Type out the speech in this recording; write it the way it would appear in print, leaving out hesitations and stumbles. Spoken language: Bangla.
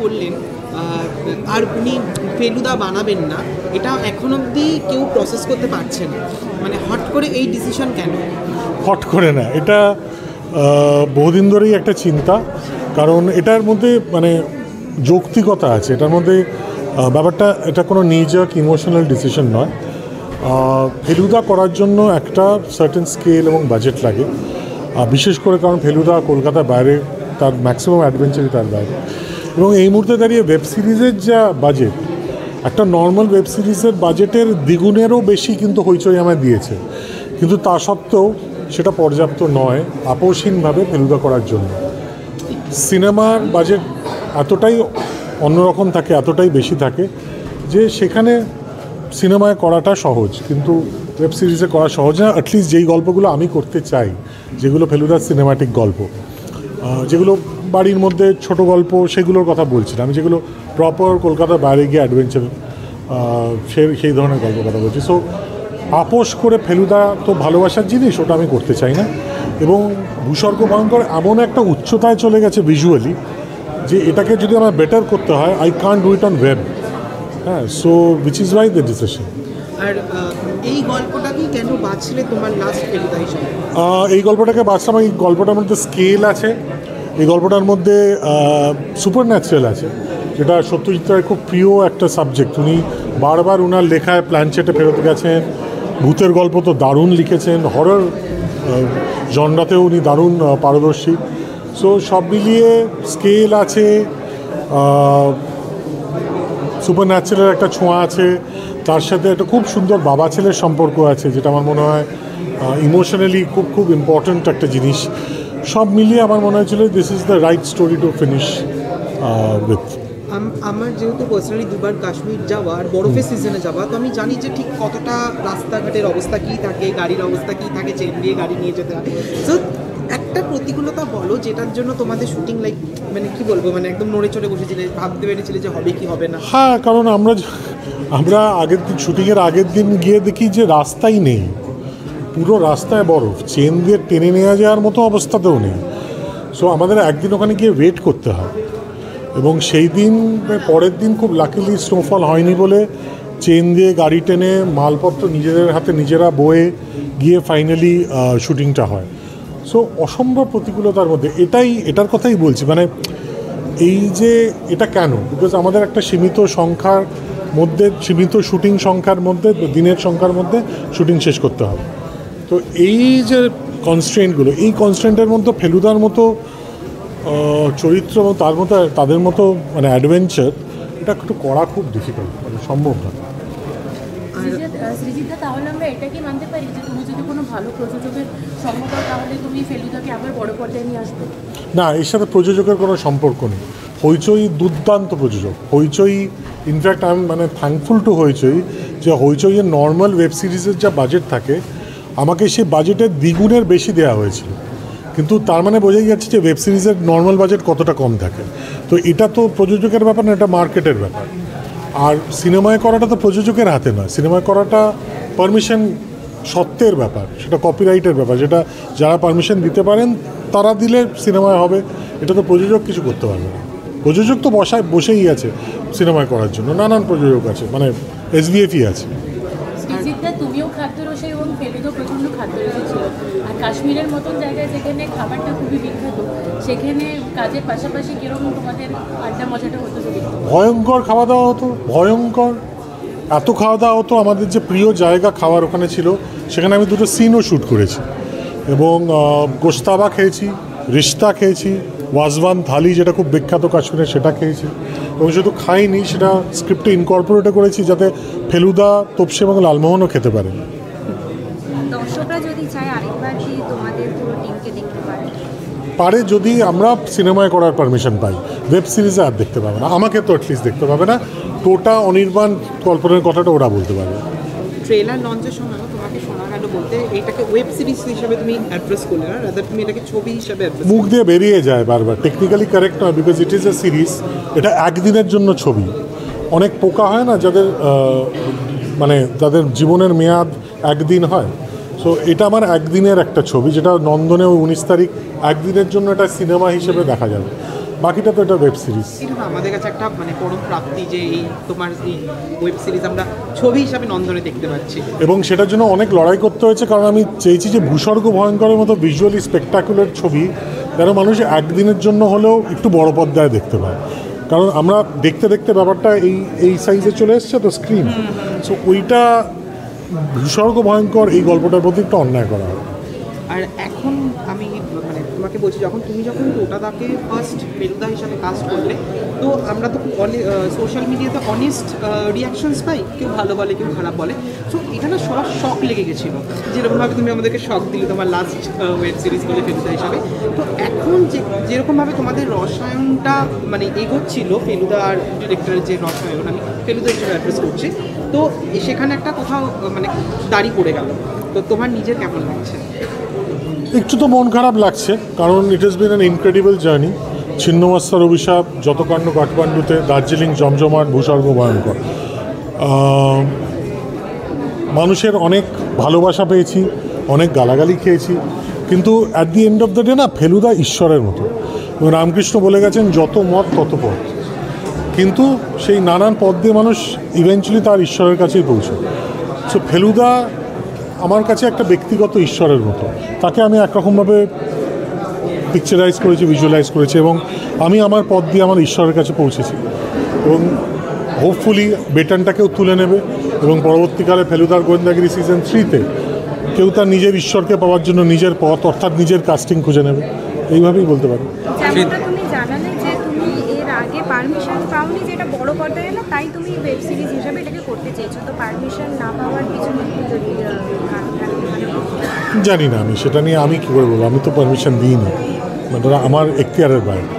করলেন আর উনি ফেলুদা বানাবেন না, এটা এখন অবধি কেউ প্রসেস করতে পারছে না, মানে হট করে এই ডিসিশন কেন? হট করে না, এটা বহুদিন ধরেই একটা চিন্তা, কারণ এটার মধ্যে মানে যৌক্তিকতা আছে এটার মধ্যে। ব্যাপারটা এটা কোনো নিজক ইমোশনাল ডিসিশন নয়। ফেলুদা করার জন্য একটা সার্টেন স্কেল এবং বাজেট লাগে, বিশেষ করে কারণ ফেলুদা কলকাতার বাইরে, তার ম্যাক্সিমাম অ্যাডভেঞ্চারই তার বাইরে। এবং এই মুহূর্তে দাঁড়িয়ে ওয়েব সিরিজের যা বাজেট, একটা নর্মাল ওয়েব সিরিজের বাজেটের দ্বিগুণেরও বেশি কিন্তু হইচই আমায় দিয়েছে, কিন্তু তা সত্ত্বেও সেটা পর্যাপ্ত নয় আপোষহীনভাবে ফেলুদা করার জন্য। সিনেমার বাজেট এতটাই অন্যরকম থাকে, এতটাই বেশি থাকে যে সেখানে সিনেমায় করাটা সহজ, কিন্তু ওয়েব সিরিজে করা সহজ না। অ্যাটলিস্ট যেই গল্পগুলো আমি করতে চাই, যেগুলো ফেলুদার সিনেমাটিক গল্প, যেগুলো বাড়ির মধ্যে ছোট গল্প, সেগুলোর কথা বলছি না আমি, যেগুলো প্রপার কলকাতার বাইরে গিয়ে অ্যাডভেঞ্চার, সেই ধরনের গল্পের কথা বলছি। সো আপোষ করে ফেলুদা তো ভালোবাসার জিনিস, ওটা আমি করতে চাই না। এবং ভূস্বর্গ ভয়ঙ্কর এমন একটা উচ্চতায় চলে গেছে ভিজুয়ালি যে এটাকে যদি আমার বেটার করতে হয়, I can't do it on web. হ্যাঁ, so which is why the decision. আর এই গল্পটাকেই কেন বাছলে তোমার লাস্ট ফেলুদা হিসাবে? এই গল্পটাকে বাছলাম, এই গল্পটার মধ্যে স্কেল আছে, এই গল্পটার মধ্যে সুপার ন্যাচারাল আছে, যেটা সত্যজিৎ রায়ের খুব প্রিয় একটা সাবজেক্ট। উনি বারবার ওনার লেখায় প্ল্যানচেটে ফেরত গেছেন, ভূতের গল্প তো দারুণ লিখেছেন, হরর জনরাতেও উনি দারুণ পারদর্শী। সো সব মিলিয়ে স্কেল আছে, সুপার ন্যাচারাল একটা ছোঁয়া আছে, তার সাথে একটা খুব সুন্দর বাবা ছেলের সম্পর্ক আছে, যেটা আমার মনে হয় ইমোশনালি খুব খুব ইম্পর্ট্যান্ট একটা জিনিস। সব মিলিয়ে আমার মনে হয়েছিল this is the write story to finish with. আমার যেহেতু পার্সোনালি দুবার কাশ্মীর যাওয়া আর বরফের সিজনে যাওয়া, তো আমি জানি যে ঠিক কতটা রাস্তাঘাটের অবস্থা কী থাকে, গাড়ির অবস্থা কী থাকে, চেন দিয়ে গাড়ি নিয়ে যেতে হয়। সো একটা প্রতিকূলতা বলো যেটার জন্য তোমাদের শুটিং মানে কি বলবো, মানে একদম নড়ে চড়ে বসেছিলে, ভাবতে পেরেছিলে যে হবে কি হবে না? হ্যাঁ, কারণ আমরা আগের দিন, শুটিংয়ের আগের দিন গিয়ে দেখি যে রাস্তাই নেই, পুরো রাস্তায় বরফ, চেন দিয়ে টেনে নেওয়া যাওয়ার মতো অবস্থাতেও নেই। সো আমাদের একদিন ওখানে গিয়ে ওয়েট করতে হয়, এবং সেই দিন পরের দিন খুব লাকিলি স্নোফল হয়নি বলে চেন দিয়ে গাড়ি টেনে মালপত্র নিজেদের হাতে নিজেরা বয়ে গিয়ে ফাইনালি শুটিংটা হয়। সো অসম্ভব প্রতিকূলতার মধ্যে এটার কথাই বলছি, মানে এই যে এটা কেন, বিকজ আমাদের একটা সীমিত সংখ্যার মধ্যে, সীমিত শুটিং সংখ্যার মধ্যে, দিনের সংখ্যার মধ্যে শুটিং শেষ করতে হবে। তো এই যে কনস্ট্রেন্টগুলো, এই কনস্ট্রেন্টের মধ্যে ফেলুদার মতো চরিত্র, তাদের মতো মানে অ্যাডভেঞ্চার, এটা একটু করা খুব ডিফিকাল্ট, মানে সম্ভব না। সৃজিতা, তাহলে আমরা এটা কি মানতে পারি যে তুমি যদি কোনো ভালো প্রযোজকের সঙ্গ পাও, তাহলে তুমি ফেলুদাকে আবার বড় পর্দায় নিয়ে আসবে? না, এর সাথে প্রযোজকের কোনো সম্পর্ক নেই। হইচই দুর্দান্ত প্রযোজক, হইচই ইনফ্যাক্ট আমি মানে থ্যাঙ্কফুল টু হইচই যে হইচইয়ের নর্মাল ওয়েব সিরিজের যা বাজেট থাকে, আমাকে সেই বাজেটের দ্বিগুণের বেশি দেওয়া হয়েছিল, কিন্তু তার মানে বোঝাই যাচ্ছে যে ওয়েব সিরিজের নর্মাল বাজেট কতটা কম থাকে। তো এটা তো প্রযোজকের ব্যাপার না, এটা মার্কেটের ব্যাপার। আর সিনেমায় করাটা তো প্রযোজকের হাতে নয়, সিনেমায় করাটা পারমিশন সত্ত্বের ব্যাপার, সেটা কপিরাইটের ব্যাপার, যেটা যারা পারমিশন দিতে পারেন তারা দিলে সিনেমায় হবে, এটা তো প্রযোজক কিছু করতে পারবে না। প্রযোজক তো বসেই আছে সিনেমায় করার জন্য, নানান প্রযোজক আছে, মানে এসবিএফই আছে। তুমিও খাদ্যরসী এবং ফেলুদা প্রচণ্ড খাদ্যরসী ছিল, আর কাশ্মীরের মতন জায়গায় যেখানে খাবারটা খুবই বিখ্যাত, সেখানে কাজের পাশাপাশি কীরকম তোমাদের আড্ডা মজাটা হতো? ভয়ঙ্কর খাওয়া দাওয়া হতো, ভয়ঙ্কর এত খাওয়া দাওয়া হতো। আমাদের যে প্রিয় জায়গা খাওয়ার ওখানে ছিল, সেখানে আমি দুটো সিনও শ্যুট করেছি, এবং গোশতাবা খেয়েছি, রিশতা খেয়েছি, ওয়াজওয়ান থালি যেটা খুব বিখ্যাত কাশ্মীরে, সেটা খেয়েছি। এবং শুধু খাইনি, সেটা স্ক্রিপ্টে ইনকর্পোরেটও করেছি যাতে ফেলুদা, তোপসে এবং লালমোহনও খেতে পারে। দর্শকরা যদি চায় আরেকবার কি তোমাদের পুরো টিমকে দেখতে পারে, যদি আমরা সিনেমায় করার পারমিশন পাই, ওয়েব সিরিজে আর দেখতে পাবে না, আমাকে তো অ্যাটলিস্ট দেখতে পাবে না। টোটা অনির্বাণ কল্পনার কথাটা ওরা বলতে পারবে। ট্রেলার লঞ্চের সময় তোমাকে শোনা গেল বলতে এটাকে ওয়েব সিরিজ হিসেবে তুমি অ্যাড্রেস করলে না, রাদার তুমি এটাকে ছবি হিসেবে অ্যাড্রেস। মুখ দিয়ে বেরিয়ে যায় বারবার, টেকনিক্যালি কারেক্ট নয়, because it is a series. এটা একদিনের জন্য ছবি। অনেক পোকা হয় না যাদের মানে তাদের জীবনের মেয়াদ একদিন হয়, সো এটা আমার একদিনের একটা ছবি, যেটা নন্দনে 19 তারিখ একদিনের জন্য এটা সিনেমা হিসেবে দেখা যাবে। বাকিটা তো এটা ওয়েব সিরিজ। এটা তো আমাদের কাছে একটা মানে পরম প্রাপ্তি যে এই তোমার এই ওয়েব সিরিজ আমরা ছবি হিসাবে নন্দনে দেখতে পাচ্ছি। এবং সেটার জন্য অনেক লড়াই করতে হয়েছে, কারণ আমি চেয়েছি যে ভূস্বর্গ ভয়ঙ্করের মতো ভিজুয়ালি স্পেকটাকুলার ছবি যেন মানুষ একদিনের জন্য হলেও একটু বড় পর্দায় দেখতে পায়। কারণ আমরা দেখতে দেখতে ব্যাপারটা এই সাইজে চলে এসছে তো স্ক্রিন, সো ওইটা ভূস্বর্গ ভয়ঙ্কর এই গল্পটার প্রতি একটু অন্যায় করা হয়। আর এখন আমি মানে তোমাকে বলছি, তুমি যখন টোটাদাকে ফার্স্ট ফেলুদা হিসাবে কাস্ট করলে, তো আমরা তো সোশ্যাল মিডিয়াতে অনেস্ট রিয়াকশনস পাই, কেউ ভালো বলে কেউ খারাপ বলে। সো এখানে সবার শখ লেগে গেছিলো, যেরকমভাবে তুমি আমাদেরকে শখ দিলে তোমার লাস্ট ওয়েব সিরিজ বলে ফেলুদা হিসাবে। তো এখন যেরকমভাবে তোমাদের রসায়নটা মানে এগোচ্ছিল, ফেলুদা আর ডিরেক্টরের যে রসায়ন, আমি ফেলুদা হিসেবে অ্যাড্রেস করছি, তো সেখানে একটা কোথাও মানে দাঁড়িয়ে পড়ে গেল। তো তোমার নিজের কেমন লাগছে? একটু তো মন খারাপ লাগছে, কারণ it is been an incredible journey. ছিন্নমস্তার অভিশাপ, যতকাণ্ড কাঠমান্ডুতে, দার্জিলিং জমজমাট, ভূস্বর্গ ভয়ঙ্কর, মানুষের অনেক ভালোবাসা পেয়েছি, অনেক গালাগালি খেয়েছি, কিন্তু at the end of the day না, ফেলুদা ঈশ্বরের মতো। রামকৃষ্ণ বলে গেছেন যত মত তত পথ, কিন্তু সেই নানান পথ দিয়ে মানুষ ইভেনচুয়ালি তার ঈশ্বরের কাছেই পৌঁছে। সো ফেলুদা আমার কাছে একটা ব্যক্তিগত ঈশ্বরের মতো, তাকে আমি একরকমভাবে পিকচারাইজ করেছি, ভিজুয়ালাইজ করেছি, এবং আমি আমার পথ দিয়ে আমার ঈশ্বরের কাছে পৌঁছেছি। এবং হোপফুলি বেটনটাকেও তুলে নেবে, এবং পরবর্তীকালে ফেলুদার গোয়েন্দাগিরি সিজন 3-তে কেউ তার নিজের ঈশ্বরকে পাওয়ার জন্য নিজের পথ অর্থাৎ নিজের কাস্টিং খুঁজে নেবে, এইভাবেই বলতে পারি। যেমনটা তুমি জানালে যে তুমি এর আগে পারমিশন পাওনি, যেটা বড় পর্দায় এলো, তাই তুমি ওয়েব সিরিজ হিসাবে এটাকে করতে চেয়েছো। তো পারমিশন না পাওয়ার পিছনে যদি কারণ থাকে মানে জানি না, আমি সেটা নিয়ে আমি কী করে বলবো, আমি তো পারমিশন দিইনি, মানে আমার এখতিয়ারের বাইরে।